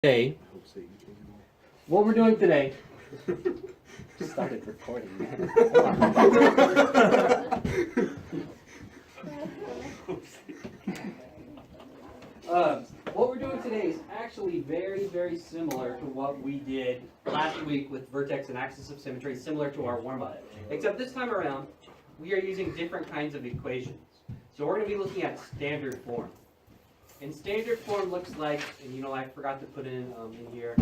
Today, what we're doing today. Just started recording, man. What we're doing today is actually very, very similar to what we did last week with vertex and axis of symmetry, similar to our warm-up. Except this time around, we are using different kinds of equations. So we're going to be looking at standard form. And standard form looks like, and you know I forgot to put in here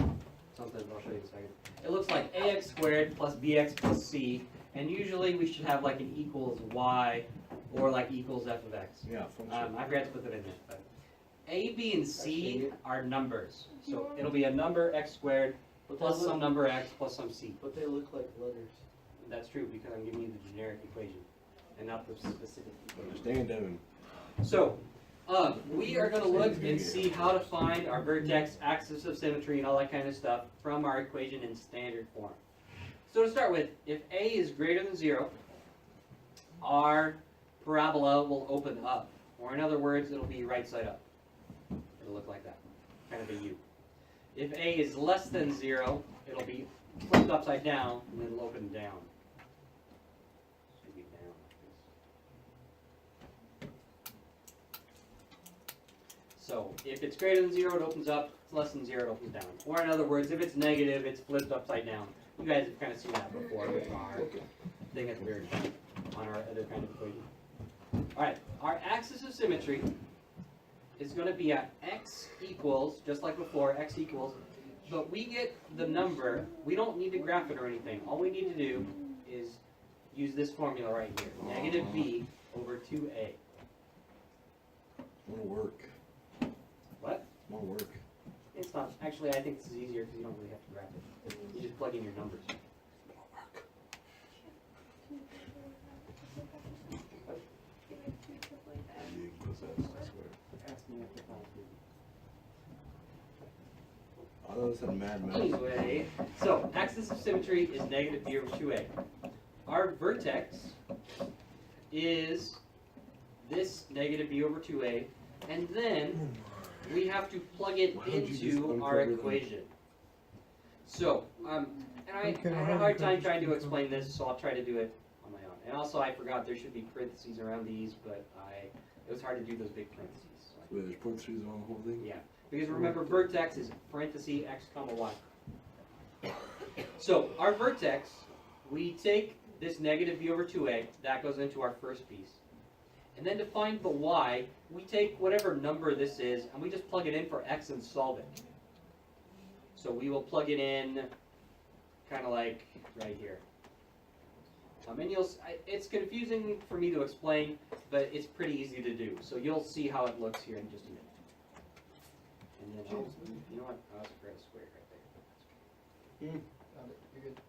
something, I'll show you in a second. It looks like ax squared plus bx plus c, and usually we should have like an equals y or like equals f of x. Yeah, I forgot to put that in there. But a, b, and c are numbers. So it'll be a number x squared plus some number x plus some c. But they look like letters. That's true because I'm giving you the generic equation and not the specific equation. Understand, Devin. So, we are going to look and see how to find our vertex, axis of symmetry, and all that kind of stuff from our equation in standard form. So to start with, if a is greater than 0, our parabola will open up. Or in other words, it'll be right side up. It'll look like that, kind of a U. If a is less than 0, it'll be flipped upside down, and it'll open down. Maybe down like this. So if it's greater than 0, it opens up. If it's less than 0, it opens down. Or in other words, if it's negative, it's flipped upside down. You guys have kind of seen that before with our thing at the very top on our other kind of equation. All right, our axis of symmetry is going to be at x equals, just like before, x equals, but we get the number. We don't need to graph it or anything. All we need to do is use this formula right here, negative b over 2a. More work. What? More work. It's not. Actually, I think this is easier because you don't really have to graph it. You just plug in your numbers. More work. I thought this had mad math. Anyway, so axis of symmetry is negative b over 2a. Our vertex is this negative b over 2a, and then we have to plug it into our equation. So, and I had a hard time trying to explain this, so I'll try to do it on my own. And also, I forgot there should be parentheses around these, but it was hard to do those big parentheses. So Wait, there's parentheses on the whole thing? yeah, because remember, vertex is parenthesis x comma y. So our vertex, we take this negative b over 2a, that goes into our first piece. And then to find the y, we take whatever number this is, and we just plug it in for x and solve it. So we will plug it in kind of like right here. And it's confusing for me to explain, but it's pretty easy to do. So you'll see how it looks here in just a minute. And then you know what? I'll square the square right there. You're good.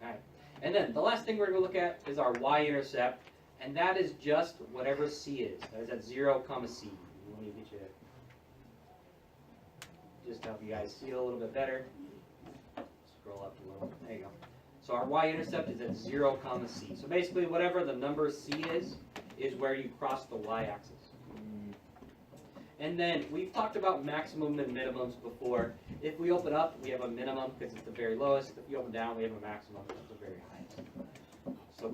Alright. And then the last thing we're going to look at is our y-intercept, and that is just whatever c is. That is at 0, comma c. Let me get you just to help you guys see it a little bit better. Scroll up a little. There you go. So our y-intercept is at 0, comma c. So basically, whatever the number c is where you cross the y-axis. And then we've talked about maximum and minimums before. If we open up, we have a minimum because it's the very lowest. If we open down, we have a maximum because it's the very highest. So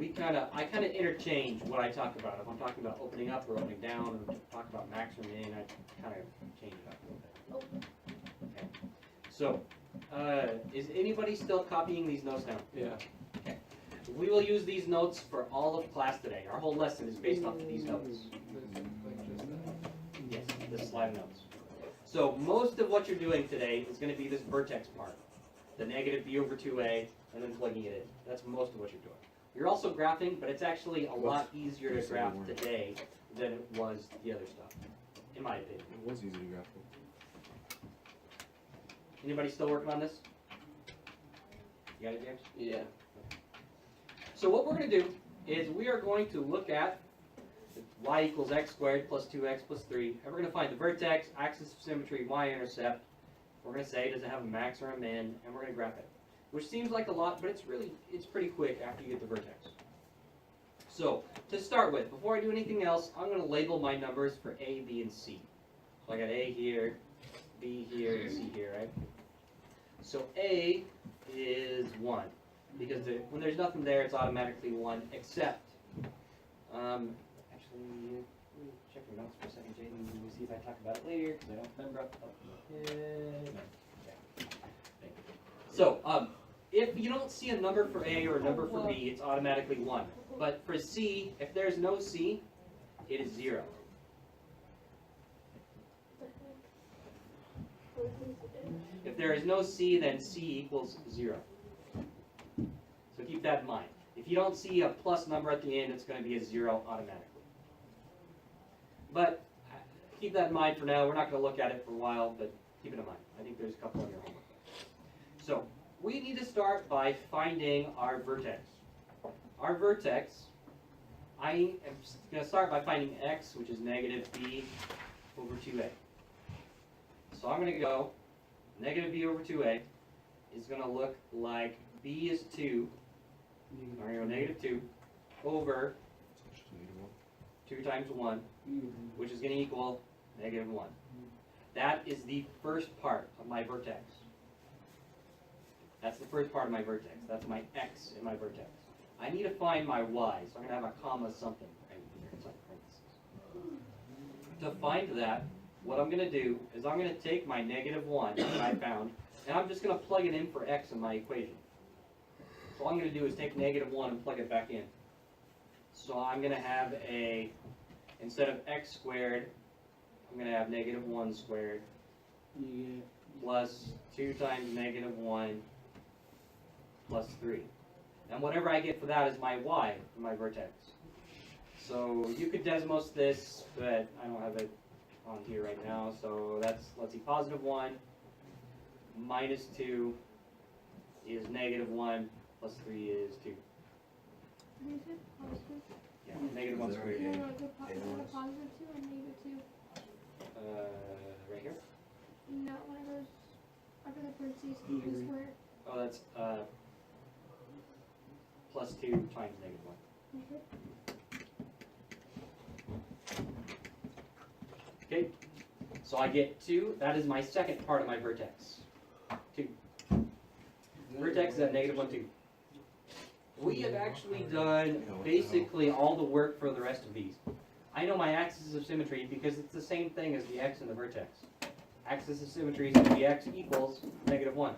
I kind of interchange what I talk about. If I'm talking about opening up or opening down, or talk about maximum and I kind of change it up a little bit. Okay. So, is anybody still copying these notes down? Yeah. Okay. We will use these notes for all of class today. Our whole lesson is based off of these notes. Yes, the slide notes. So most of what you're doing today is going to be this vertex part, the negative b over 2a, and then plugging it in. That's most of what you're doing. You're also graphing, but it's actually a lot easier to graph today than it was the other stuff, in my opinion. It was easy to graph. Anybody still working on this? You got it, James? Yeah. So what we're going to do is we are going to look at y equals x squared plus 2x plus 3. And we're going to find the vertex, axis of symmetry, y-intercept. We're going to say, does it have a max or a min? And we're going to graph it. Which seems like a lot, but it's pretty quick after you get the vertex. So, to start with, before I do anything else, I'm going to label my numbers for A, B, and C. So I got A here, B here, and C here, right? So A is 1, because when there's nothing there, it's automatically 1, except, actually, let me check your notes for a second, Jaden, and we'll see if I talk about it later, because I don't remember off the top of my head. No. Yeah. Thank you. So, if you don't see a number for A or a number for B, it's automatically 1. But for C, if there's no C, it is 0. If there is no C, then C equals 0. So keep that in mind. If you don't see a plus number at the end, it's going to be a 0 automatically. But keep that in mind for now. We're not going to look at it for a while, but keep it in mind. I think there's a couple in your homework. So we need to start by finding our vertex. Our vertex, I am going to start by finding x, which is negative b over 2a. So I'm going to go negative b over 2a is going to look like b is 2. I'm going to go negative 2 over 2 times 1, which is going to equal negative 1. That is the first part of my vertex. That's the first part of my vertex. That's my x in my vertex. I need to find my y, so I'm going to have a comma something right here inside parentheses. To find that, what I'm going to do is I'm going to take my negative 1 that I found, and I'm just going to plug it in for x in my equation. So all I'm going to do is take negative 1 and plug it back in. So I'm going to have a, instead of x squared, I'm going to have negative 1 squared plus 2 times negative 1 plus 3. And whatever I get for that is my y for my vertex. So you could Desmos this, but I don't have it on here right now. So that's, let's see, positive 1 minus 2 is negative 1 plus 3 is 2. Yeah, negative 1 squared. No, go positive 2 and negative 2. Right here? No, one of those after the parentheses, the square. Oh, that's plus 2 times negative 1. Okay, so I get 2. That is my second part of my vertex. 2. Vertex is at negative 1, 2. We have actually done basically all the work for the rest of these. I know my axis of symmetry because it's the same thing as the x in the vertex. Axis of symmetry is going to be x equals negative 1.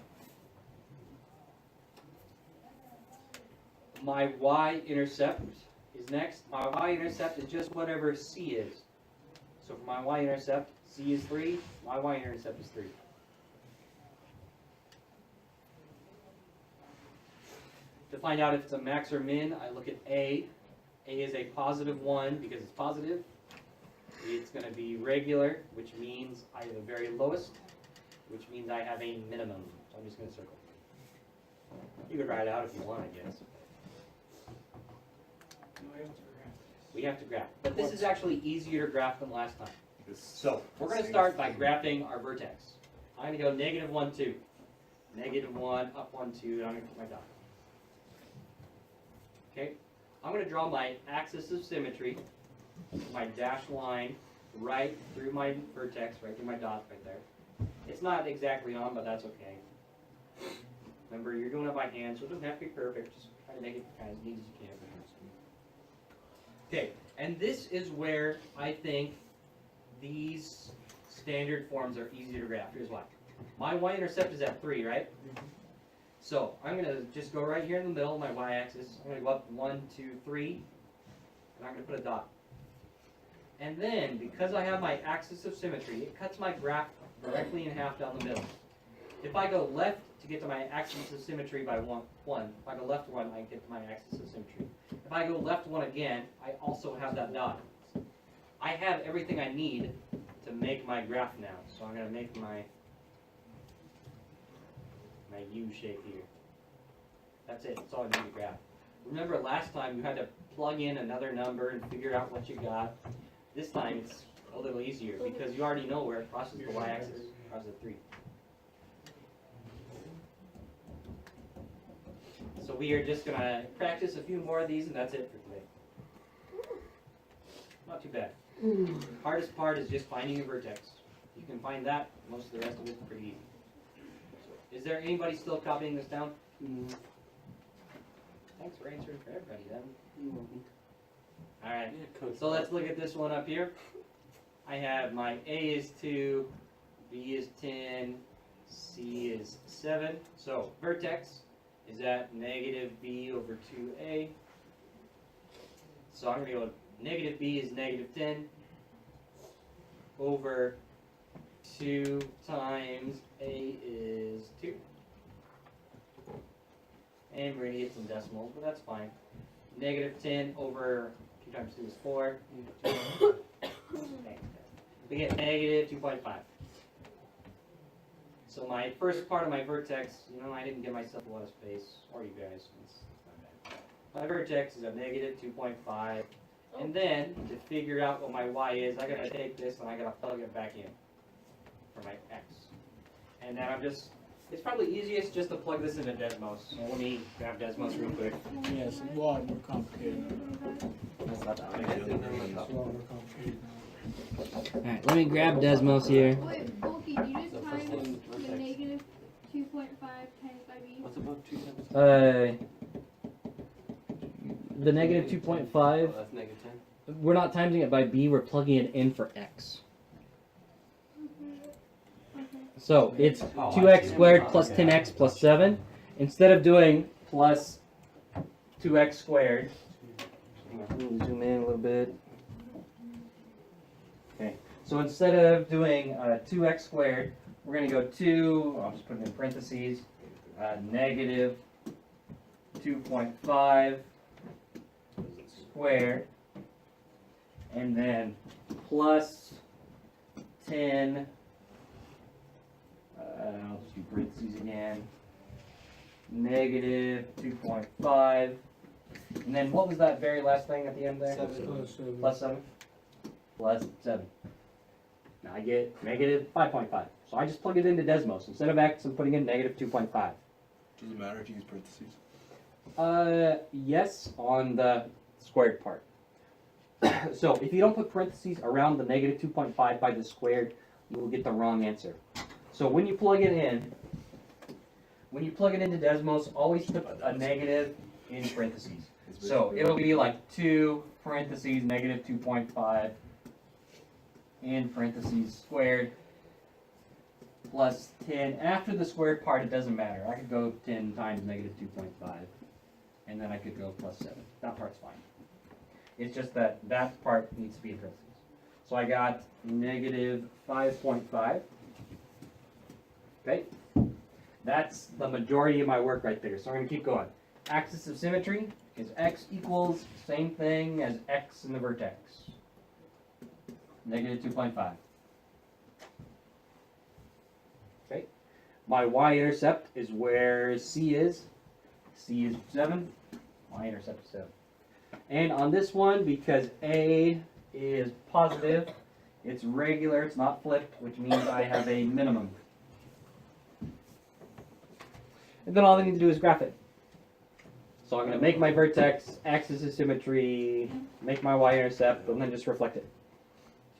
My y-intercept is next. My y-intercept is just whatever c is. So for my y-intercept, c is 3, my y-intercept is 3. To find out if it's a max or min, I look at A. A is a positive 1 because it's positive. It's going to be regular, which means I have the very lowest, which means I have a minimum. So I'm just going to circle. You could write it out if you want, I guess. We have to graph. But this is actually easier to graph than last time. So we're going to start by graphing our vertex. I'm going to go negative 1, 2. Negative 1, up 1, 2, and I'm going to put my dot. Okay, I'm going to draw my axis of symmetry, my dashed line, right through my vertex, right through my dot right there. It's not exactly on, but that's okay. Remember, you're doing it by hand, so it doesn't have to be perfect. Just try to make it kind of as neat as you can. Okay, and this is where I think these standard forms are easy to graph. Here's why. My y-intercept is at 3, right? So I'm going to just go right here in the middle of my y-axis. I'm going to go up 1, 2, 3, and I'm going to put a dot. And then, because I have my axis of symmetry, it cuts my graph directly in half down the middle. If I go left to get to my axis of symmetry by 1, if I go left 1, I get to my axis of symmetry. If I go left 1 again, I also have that dot. I have everything I need to make my graph now. So I'm going to make my U shape here. That's it. That's all I need to graph. Remember last time you had to plug in another number and figure out what you got. This time it's a little easier because you already know where it crosses the y-axis. It crosses at 3. So we are just going to practice a few more of these and that's it for today. Not too bad. Hardest part is just finding a vertex. You can find that, most of the rest of it's pretty easy. So, is there anybody still copying this down? Thanks for answering for everybody then. Alright, so let's look at this one up here. I have my A is 2, B is 10, C is 7. So vertex is at negative B over 2A. So I'm going to go negative B is negative 10 over 2 times A is 2. And we're going to get some decimals, but that's fine. Negative 10 over 2 times 2 is 4. We get negative 2.5. So my first part of my vertex, I didn't give myself a lot of space, or you guys. It's not bad. My vertex is a negative 2.5. And then, to figure out what my y is, I gotta take this and I gotta plug it back in for my x. And then it's probably easiest just to plug this into Desmos. So let me grab Desmos real quick. Yeah, it's a lot more complicated now. That's not that I big. think It's a lot more complicated now. Alright, let me grab Desmos here. Wait, Bulky, do you just The first times one, the vertex. negative 2.5 times by b? What's above 2 times? The negative 2.5, Oh, that's negative 10. we're not timesing it by b, we're plugging it in for x. Okay. So it's Oh, I 2x see. squared plus 10x plus 7. Instead of doing plus 2x squared, zoom in a little bit. Okay, so instead of doing 2x squared, we're going to go 2, I'll just put it in parentheses, negative 2.5 squared, and then plus 10, I'll just do parentheses again, negative 2.5, and then what was that very last thing at the end there? Plus 7? Plus 7. Now I get negative 5.5. So I just plug it into Desmos. Instead of x, I'm putting in negative 2.5. Does it matter if you use parentheses? Yes, on the squared part. So if you don't put parentheses around the negative 2.5 by the squared, you will get the wrong answer. So when you plug it into Desmos, always put a negative in parentheses. So it'll be like 2 parentheses negative 2.5 in parentheses squared plus 10. After the squared part, it doesn't matter. I could go 10 times negative 2.5, and then I could go plus 7. That part's fine. It's just that part needs to be in parentheses. So I got negative 5.5. Okay? That's the majority of my work right there. So I'm going to keep going. Axis of symmetry is x equals same thing as x in the vertex. Negative 2.5. Okay. My y-intercept is where C is. C is 7. Y-intercept is 7. And on this one, because A is positive, it's regular, it's not flipped, which means I have a minimum. And then all I need to do is graph it. So I'm going to make my vertex, axis of symmetry, make my y-intercept, and then just reflect it.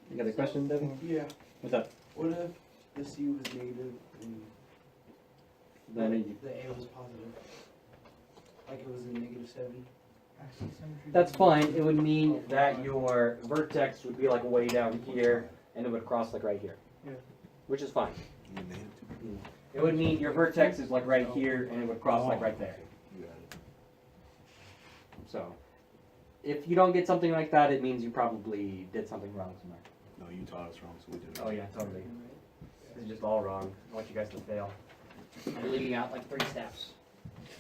You got a question, Devin? Yeah. What's up? What if the C was negative and Then the A was positive? Like it was a negative 7? that's fine. It would mean that your vertex would be like way down here, and it would cross like right here. Yeah. Which is fine. You named It would mean your vertex is like right here, and it would cross like right there. You got it. So, if you don't get something like that, it means you probably did something wrong somewhere. No, you taught us wrong, so we did it. Oh yeah, totally. This is just all wrong. I want you guys to fail. I'm leaving out like 3 steps.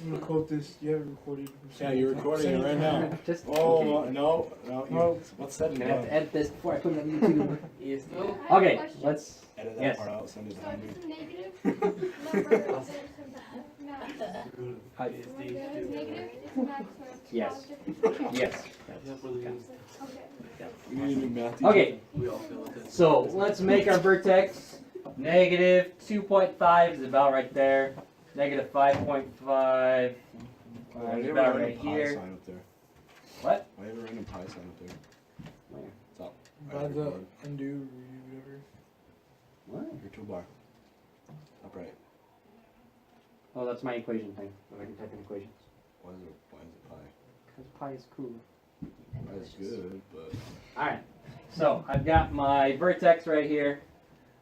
I'm gonna quote this. You have it recorded. Yeah, you're recording it right now. Just Oh, no. No. What's that? I'm gonna have to edit this before I put it on YouTube. Is I have a Okay, question. let's. Edit that Yes. part out, send it So to if me. it's a negative number, it's math. Hi. If it's negative, it's math, so it's Yes. positive. Yes. Okay. You need a new math teacher. Okay, We all feel it. so let's make our vertex. Negative 2.5 is about right there. Negative 5.5 Why is you ever about random right pi here. sign up there? What? Why you ever random pi sign up there? Where? It's up. By the undo, redo, whatever. What? Your toolbar. Upright. Oh, that's my equation thing. Where I can type in equations. Why is it pi? Because pi is cool. Pi is good, but Alright, so I've got my vertex right here.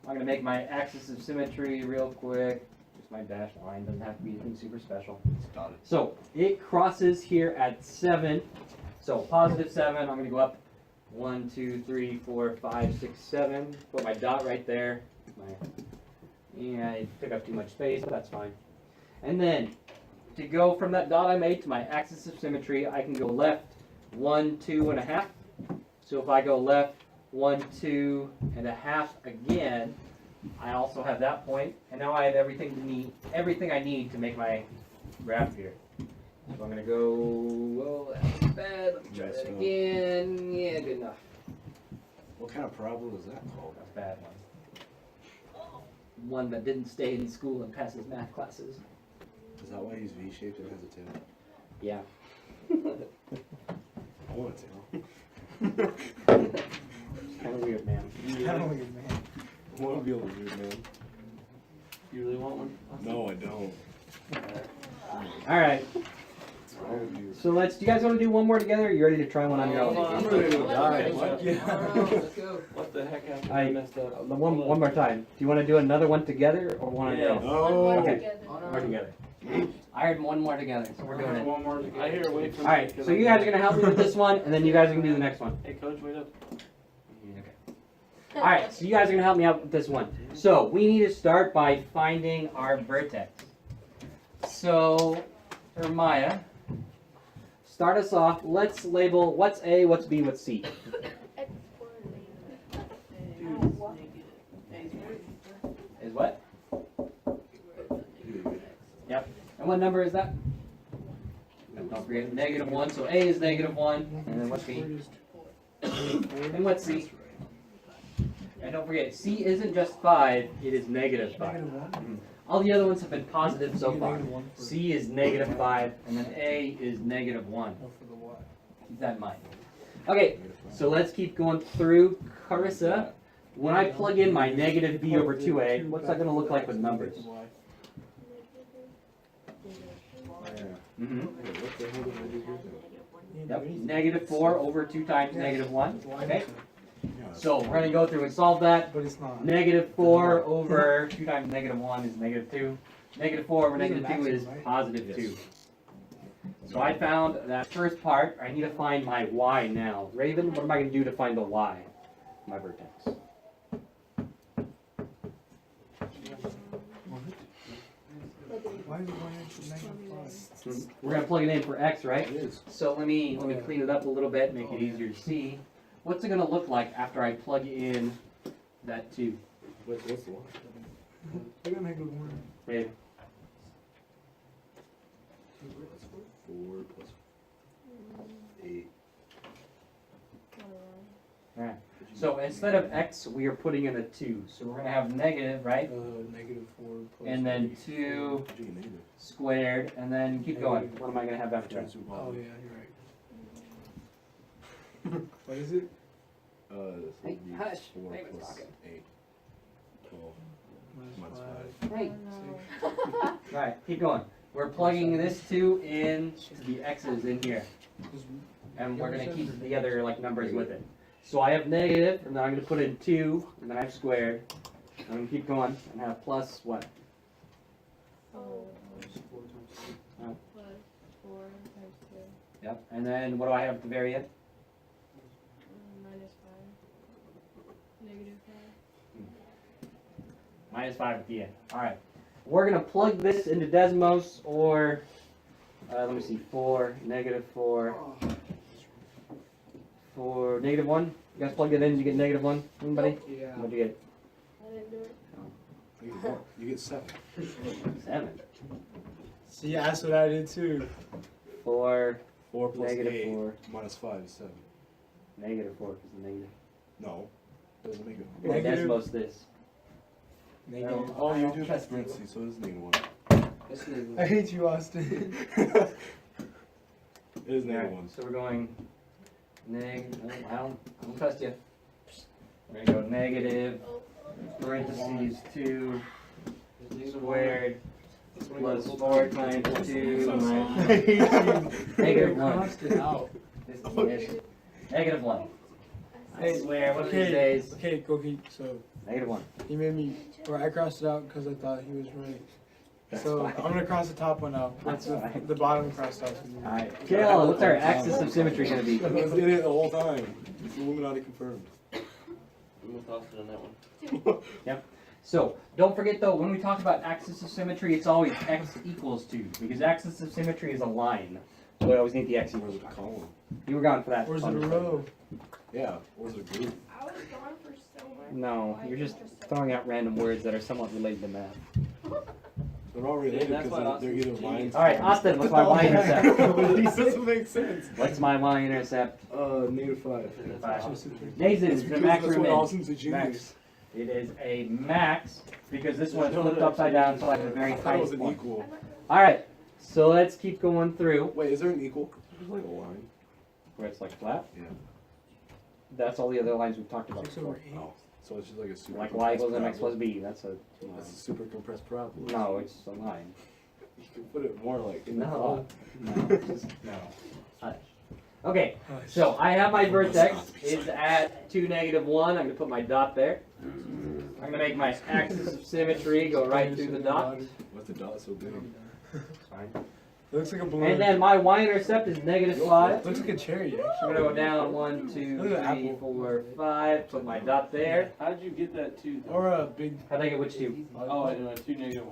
I'm going to make my axis of symmetry real quick. Just my dashed line, doesn't have to be anything super special. it's dotted. So it crosses here at 7. So positive 7, I'm going to go up 1, 2, 3, 4, 5, 6, 7. Put my dot right there. Yeah, I took up too much space, but that's fine. And then to go from that dot I made to my axis of symmetry, I can go left 1, 2.5. So if I go left 1, 2.5 again, I also have that point, and now I have everything I need to make my graph here. So I'm gonna go. Oh, that was bad. Let me try that again. Yeah, good enough. What kind of parabola is that called? That's a bad one. One that didn't stay in school and pass his math classes. Is that why he's V-shaped and has a tail? Yeah. I want a tail. Kind of weird, man. Kind of weird, man. I want to be able to do it, man. You really want one? No, I don't. All right. What's wrong with you? So let's. Do you guys want to do one more together? Or are you ready to try one on your own? I'm ready to die. What? Let's go. What the heck happened? I I messed up. One more time. Do you want to do another one together or one on your own? Oh. Okay. More together. I heard one more together, so we're doing it. One more together. I hear wait for All right. So you guys are gonna help me with this one, and then you guys are gonna do the next one. Hey coach, wait up. All right. So you guys are gonna help me out with this one. So we need to start by finding our vertex. So for Maya, start us off. Let's label what's A, what's B, what's C. Is what? Yep. And what number is that? And don't forget -1. So A is -1. And then what's B? And what's C? And don't forget, C isn't just 5, it is -5. -1. All the other ones have been positive so far. -1 for, C is -5, and then A is -1. oh, for the Y. Keep that in mind. Okay, so let's keep going through. Carissa, when I plug in my -b over 2a, what's that going to look like with numbers? Mm-hmm. What the hell did I do here? Yep, -4 over 2 times -1. Okay, Yeah, so we're going to go through and solve that. But it's not. -4 over 2 times -1 is -2. -4 over -2 is +2. So I found that first part. I need to find my y now. Raven, what am I going to do to find the y? My vertex. Why is it going into -5? We're going to plug it in for x, right? it is. So let me clean it up a little bit, make it easier to see. What's it going to look like after I plug in that 2? What's the one? They're gonna make it 1. Raven. 4 plus 8. Alright. So instead of x, we are putting in a 2. So we're going to have negative, right? -4 plus. And then 2 How'd you get negative? squared, and then keep going. What am I going to have after that? Oh yeah, you're right. What is it? This Hey, would be hush. 4 Raven's plus talking. 8. 12. Minus -5. Hey. Oh, Right, keep going. We're plugging this 2 in to the x's in here. And we're going to keep the other numbers with it. So I have negative, and then I'm going to put in 2, and then I have squared. I'm going to keep going and have plus what? Oh, Oh. plus 4 times 2. Yep. And then what do I have at the very end? Minus 5. -5. -5 at the end. All right. We're going to plug this into Desmos, or let me see, 4, -4, for -1. You guys plugged it in, you get -1. Anybody? Yeah. What'd you get? I didn't do it. You get 7. 7. See, that's what I did too. 4, 4 plus -4, 8 minus 5 is 7. -4 because the negative. No. Doesn't make it. Or Negative. Desmos this. Negative. Oh, you don't do trust me. parentheses, so it is -1. I hate you, Austin. It is Alright, -1. so we're going I don't trust you. We're gonna go negative parentheses 2 squared plus 4 times 2 minus negative 1. Crossed it out. This is the issue. Negative 1. I Hey, swear, one of these days. Okay, Goki, so Negative 1. he made me, or I crossed it out because I thought he was right. So I'm gonna cross the top one out. That's fine. The bottom crossed out. Alright. Kale, what's our axis of symmetry going to be? I did it the whole time. It's Illuminati confirmed. We will toss it on that one. So, don't forget though, when we talk about axis of symmetry, it's always x equals 2. Because axis of symmetry is a line. So we always need the x Or equals is it a column? You were gone for that. Or is it a fun row? Yeah. Or is it a group? I was gone for so much. No, you're just throwing out random words that are somewhat related to math. They're all related that's because why they're either lines. Alright, Austin, what's my y-intercept? It doesn't make sense. What's my y-intercept? -5. 5. Nathan, It's is the because max that's or what min? Austin's a genius. It is a max, because this one's flipped upside down, so I have a very I thought it was tight an one. equal. Alright, so let's keep going through. Wait, is there an equal? There's like a line. Where it's like flat? Yeah. That's all the other lines we've talked about 6 before. over 8. Oh, so it's just like a super. Like y equals compressed mx plus parabola. b, that's a That's a super compressed parabola. no, it's a line. You can put it more like in the No, thought. no, just, no. Hush. Okay, so I have my vertex is at 2, -1. I'm going to put my dot there. I'm going to make my axis of symmetry go right through the dot. What's the dot so big? Looks like a balloon. And then my y-intercept is -5. Looks like a cherry, I'm actually. going to go down 1, 2, Look at 3, apple. 4, 5. Put my dot there. How did you get that 2? though? Or a big. How'd I get which 2? Oh, I know, 2 -1.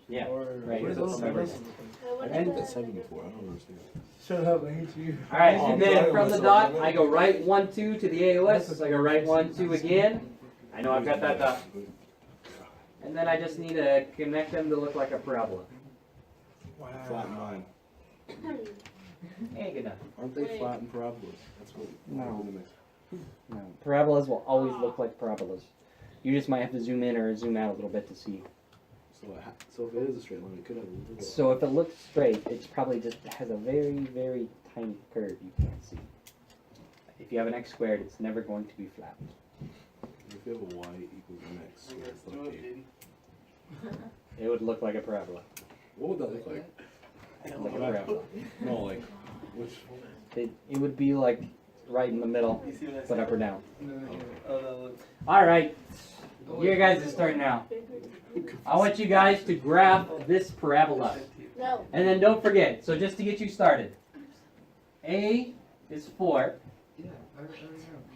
Yeah. Or right, What is that's that? seven. What I is did that that? 7 before. I don't understand. Shut up, I hate you. Alright, Oh, and then I'm from the sorry. dot, I go right 1, 2 to the AOS. So I go right 1, 2 again. I know I've got that dot. And then I just need to connect them to look like a parabola. Flat Wow. line. Ain't good enough. Aren't they Wait. flat and parabolas? That's what. No. limits. No. Parabolas will always look like parabolas. You just might have to zoom in or zoom out a little bit to see. So if it is a straight line, it could have a little. So if it looks straight, it's probably just has a very, very tiny curve you can't see. If you have an x squared, it's never going to be flat. If you have a y equals mx, so Let's it's do like it, a- baby. It would look like a parabola. what would that look like? Like a parabola. No, like which? It would be like right in the middle, You see what I but said? up or down. Oh, no, look. Alright, your guys' turn now. I want you guys to graph this parabola. No. And then don't forget, so just to get you started, A is 4,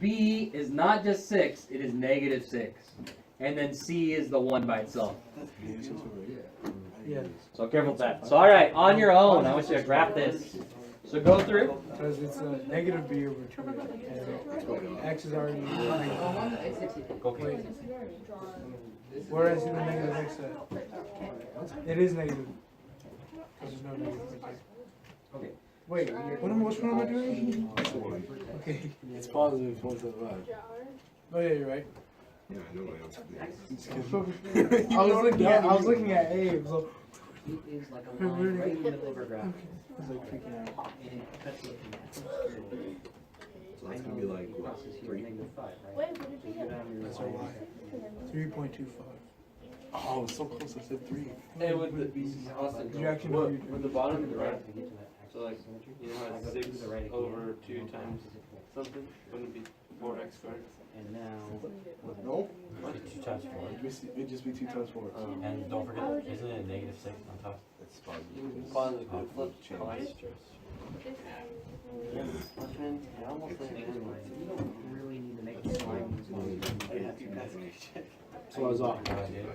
B is not just 6, it is -6. And then C is the 1 by itself. Yeah. So careful with that. So alright, on your own, I want you to graph this. So go through. Because it's a negative b over 2. And x is already. Go Wait. Where I see the negative x at? It is negative. Because there's no negative right there. Okay. Wait, which one am I doing? That's the one. Okay. It's positive 175. Oh yeah, you're right. Yeah, I know I am. I was looking at A. It was like, It is like a line right in the middle of our graph. I was like freaking out. And it cuts it in half. So that's gonna be like what, Crosses here, 3? -5, right? Wait, what did you Go get? down your That's our line. y. 3.25. Oh, it's so close. I said 3. Hey, with the Austin, Did you actually what, know you- with the bottom and the right, To get to that so like, you know how it's 6 over 2 times something, wouldn't it be 4x squared? And now, No. It's 2 times 4. It'd just be 2 times 4. And don't forget, isn't it -6 on top? It's positive. Positive, Oh, flip, change. minus. yes, Watchman, you're almost there. You don't really need to make this line. Yeah, you guys can check. So I was off. No, I did.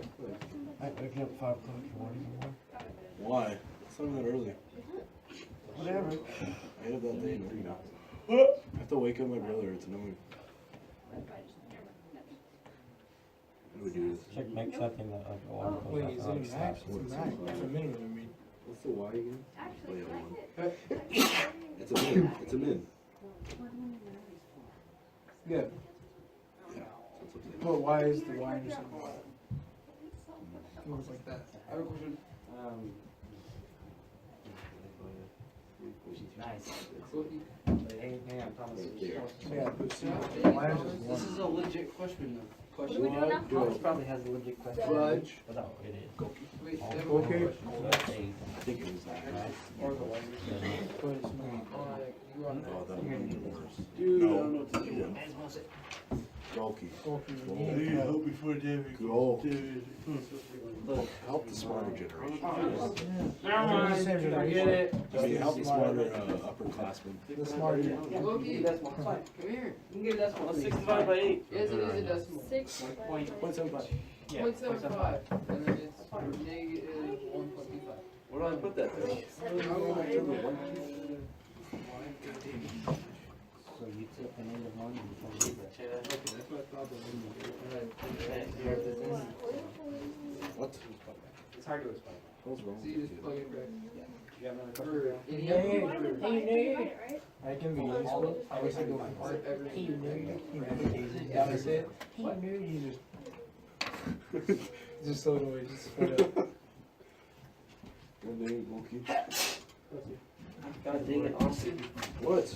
I get up 5 o'clock in the morning. Why? It's not that early. Whatever. I have that thing. You know. I have to wake up my brother. It's annoying. How do we do this? Check, make something that like a water Wait, goes is out, it a max? stops. It's a max. It's a minimum, I mean. What's the y again? Oh yeah, 1. It's a min. It's a min. Yeah. Yeah. So it's upside down. But why is the y intercept? It was like that. I have a question. Nice. Hey, hang on, Thomas. Yeah, but see, the y intercept is This 1. is a legit question though. What are we doing now? Go. probably has a legit question. Fudge. No, it is. Wait, All that four one. Okay. questions, so that's eight, I think it was that. right? Or the one. But it's not. You want Oh, that would be the worst. Dude, I No. don't know what to do. Yeah. Golky. Okay, Go. we need help. before David. Go. David. Help the smarter generation. Yeah. It's the same generation. I mean, help the smarter upperclassmen. The smarter. Loki, Decimal. It's fine. come here. You can get a decimal. Well, 6 divided by 8. Yes, it is a decimal. 6. Point. 0.75. Yeah. 0.75. And then it's negative 1.25. Where do I put that then? So you took the negative one and you told me What? It's hard to explain. What's wrong So you with just you? plug it back. You have another Or question? any Hey, other hey, I can be useful. I wish I could go or ever. He knew. He knew. Yeah, I said. He knew. He just. Just so annoying. Just straight up. Good name, Golky. God dang it, Austin. What?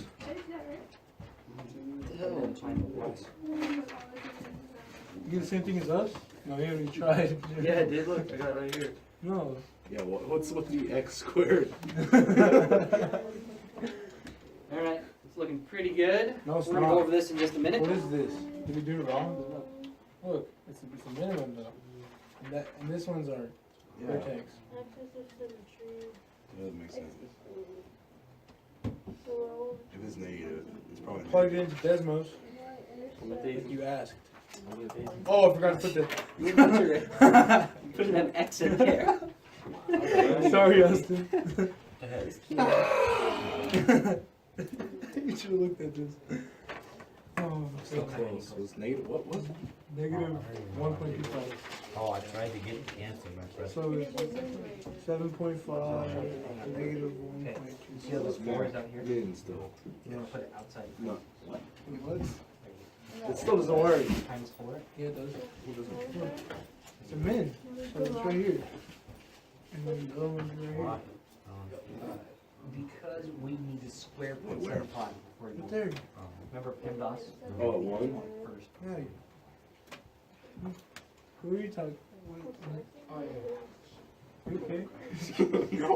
You get the same thing as us? No, you already tried. Yeah, I did. Look, I got it right here. No. Yeah, what's with the x squared? All right, it's looking pretty good. No, it's We're gonna go not. over this in just a minute. What is this? Did we do it wrong? Look, it's a minimum though. And this one's our Yeah, vertex. that makes sense. If it's negative, it's probably Plugged negative. into Desmos. What day Like you asked. is it? Oh, I forgot to put You couldn't have X in there. the. Sorry, Austin. You should have looked at this. Oh, So close. It was negative. What was it? negative 1.25. Oh, I tried to get the answer, my friend. So it's 7.5, negative 1.25. See how those fours out here? Again, still. You wanna put it outside? No. What? It still doesn't work. Times 4. Yeah, it does. It's a min. So it's right here. And then the other one's right here. Why? Because we need to square Wait, where? plot before you. Right there. Remember PEMDAS? Oh, one? First. Yeah. Who are you talking? Oh, yeah. You okay? No.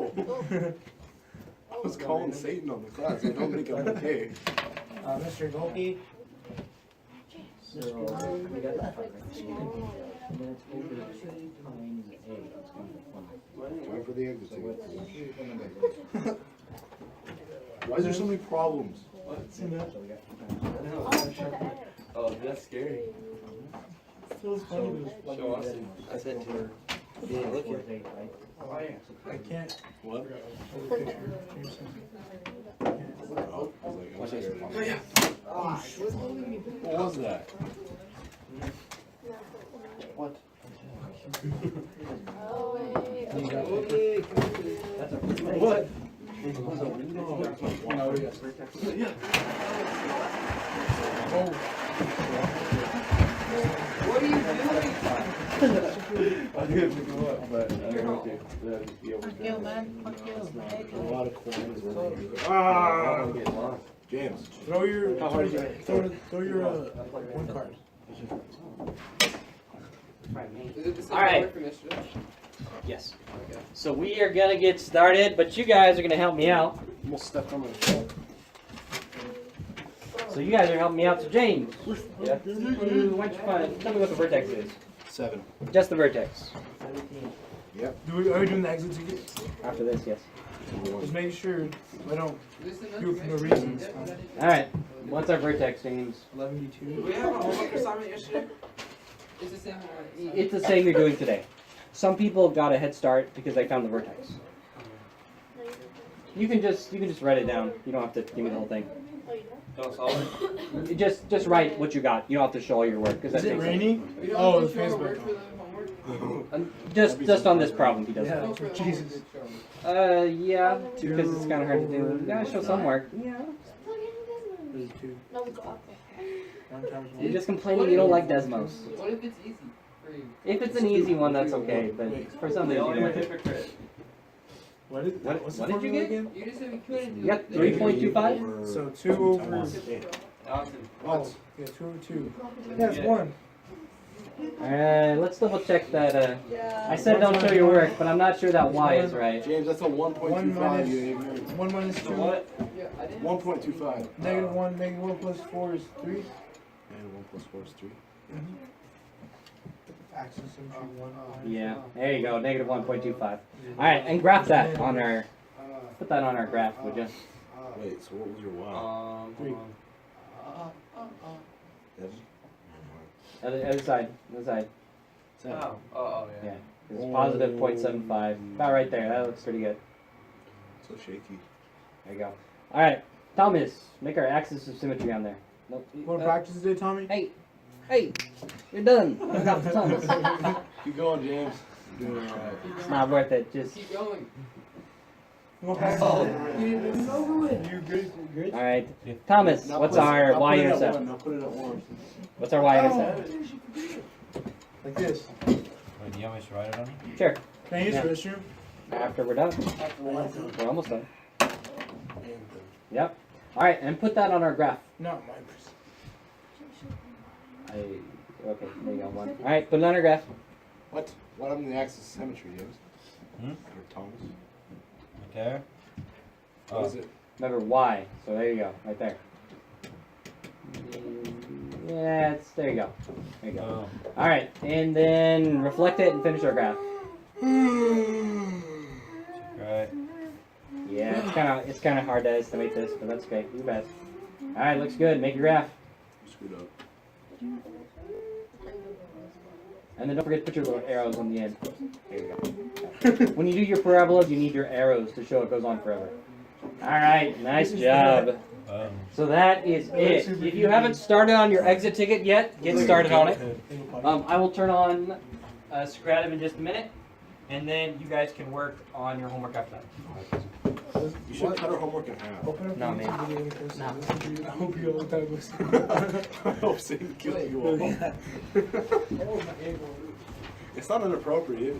I was calling Satan on the class. I don't think I'm okay. Mr. Golke. So we got that part right. And then it's over 2 times A. It's going to be 1. Time for the exit. So what's Why is there so many problems? See that? So we got 2 times. Oh, that's scary. Feels funny. but Show Austin. I said to her. Yeah, look at it. I can't. What? Hold the picture. Change something. Oh, I was like, I'm scared. What? What was that? What? Oh, wait. Okay, come to this. That's a What? No, yes. Oh. What are you doing? I didn't pick him up, but I don't know if you Fuck you, man. Fuck you. A lot of coins. Ah! I'm getting lost. James. Throw your. How hard is it? Throw your one card. Is it the same All right. word from yesterday? Yes. Okay. So we are gonna get started, but you guys are gonna help me out. Almost stepped on my foot. So you guys are helping me out. So James, Yeah. why don't you tell me what the vertex is? 7. Just the vertex. Are we doing the exit ticket? After this, yes. Just make sure I don't Is this enough? do it for no reason. All right. What's our vertex, James? 11d2. We have a homework assignment yesterday? It's the same one. It's the same you're doing today. Some got a head start because they found the vertex. You can just write it down. You don't have to give me the whole thing. Don't solve it. You just write what you got. You don't have to show all your work because Is it raining? We don't Oh, need the to show Facebook. word for the homework? Just on this problem he does. Yeah. No, for the Jesus. homework. Yeah, because it's kind of hard to do. You gotta show some work. Yeah. There's 2. No, we go up. 1 times 1. You're just complaining you don't like Desmos. What if it's easy for you? If it's an easy one, that's okay. But for some They reason, all you are don't. hypocrite. What did, What- what's what the did you formula get? again? You just said we couldn't do You got it. 3.25? So 2 over. Austin. Oh, yeah, 2 over 2. Yeah, it's 1. Let's double check that. I said don't show your work, but I'm not sure that y is right. James, that's a 1.25. You ignorant. 1 minus 2. What? 1.25. Negative 1, negative 1 plus 4 is 3. And 1 plus 4 is 3. Axis symmetry 1. Yeah, there you go, negative 1.25. Alright, and graph that on our, put that on our graph, would you? Wait, so what was your y? Three. Seven? Other side, other side. Seven. Oh, yeah. Yeah, it's positive 0.75. About right there, that looks pretty good. So shaky. There you go. Alright, Thomas, make our axis of symmetry on there. Nope. What practice today, Tommy? Hey, you're done. I got the Thomas. Keep going, James. You're doing it right. It's not worth it, just. Keep going. What practice today? You good? Alright, Thomas, Now what's put it- our now y put it at intercept? one, now put it at 1. What's our y intercept? Like this. Wait, do you want me to write it on it? Sure, Can I use Yeah. the restroom? after we're done. We're almost done. Yep. Alright, and put that on our graph. Not mine. Okay, there you go, one. Alright, put it on our graph. What? What happened to the axis of symmetry, James? Hmm? Or Thomas? Okay. What is it? Remember y, so there you go, right there. Yeah, it's, there you go. There you go. Oh. Alright, and then reflect it and finish our graph. Right. Yeah, it's kinda hard to estimate this, but that's okay. Do best. Alright, looks good. Make your graph. You screwed up. And then don't forget to put your little arrows on the end. There you go. When you do your parabolas, you need your arrows to show it goes on forever. Alright, nice job. So that is it. If you haven't started on your exit ticket yet, get started on it. I will turn on Scratum in just a minute, and then you guys can work on your homework after that. You should cut our homework in half. Open up No, your man. YouTube video and post it. I hope you all time listen. I hope Satan kills you all. It's not inappropriate.